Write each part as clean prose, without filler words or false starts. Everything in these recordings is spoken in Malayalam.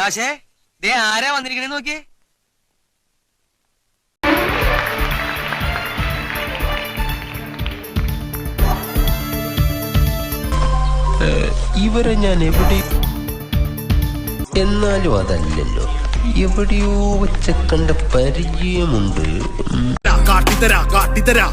പ്രകാശേ ദേ ആരാ വന്നിരിക്കണേ നോക്കിയേ. ഇവരെ ഞാൻ എവിടെ, എന്നാലും അതല്ലല്ലോ, എവിടെയോ വെച്ച കണ്ട പരിചയമുണ്ട്. കാട്ടിത്തരാ കാട്ടിത്തരാ.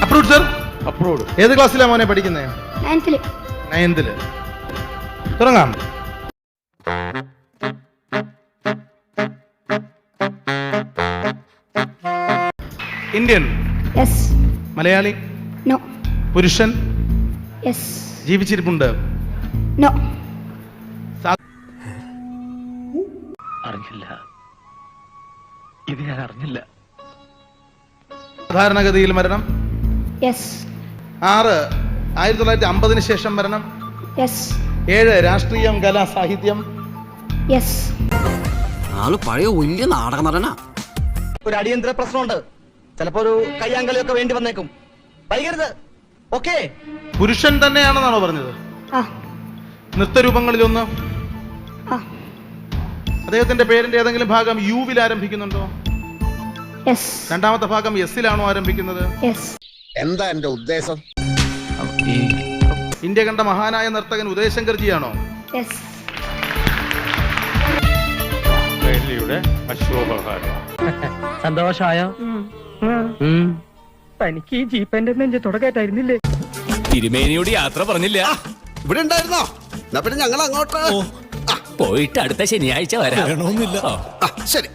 Approved sir, approved. ഏത് ക്ലാസ്സിലാണ് മോനെ പഠിക്കുന്നത്? 9th. തുടങ്ങാം. ഇന്ത്യൻ? യെസ്. മലയാളി? നോ. പുരുഷൻ? യെസ്. ജീവിച്ചിരിപ്പുണ്ട്? നോ. അറിഞ്ഞില്ല, ഇത് ഞാൻ അറിഞ്ഞില്ല. സാധാരണഗതിയിൽ മരണം? യെസ്. 6 1950 ശേഷം മരണം? യെസ്. 7 രാഷ്ട്രീയം, കല, സാഹിത്യം? യെസ്. ആള് പഴയ വലിയ നാടക നടനാ. ഒരു അടിയന്തര പ്രശ്നമുണ്ട്, ചിലപ്പോ ഒരു കയ്യാങ്കളിയൊക്കെ വേണ്ടി വന്നേക്കും, വൈകരുത്. ഓക്കേ. പുരുഷൻ തന്നെയാണെന്നാണോ പറഞ്ഞത്? ആ. നൃത്തരൂപങ്ങളിലൊന്ന്? ആ. അദ്ദേഹത്തിന്റെ പേരിന്റെ ഏതെങ്കിലും ഭാഗം യുവിൽ ആരംഭിക്കുന്നുണ്ടോ? യെസ്. രണ്ടാമത്തെ ഭാഗം എസിലാണോ ആരംഭിക്കുന്നത്? യെസ്. എന്താ എന്റെ ഉദ്ദേശം? ഇന്ത്യ കണ്ട മഹാനായ നർത്തകൻ ഉദയശങ്കർജിയാണോ? യെസ്. സന്തോഷായോ? തനിക്ക് ഈ ജീപ്പന്റെ നെഞ്ച് തുടക്കട്ടായിരുന്നില്ലേ? തിരുമേനിയോട് യാത്ര പറഞ്ഞില്ല. ഇവിടെ ഉണ്ടായിരുന്നോ? എന്നാ പിന്നെ ഞങ്ങൾ അങ്ങോട്ട് പോയിട്ട് അടുത്ത ശനിയാഴ്ച വരാം. ശരി.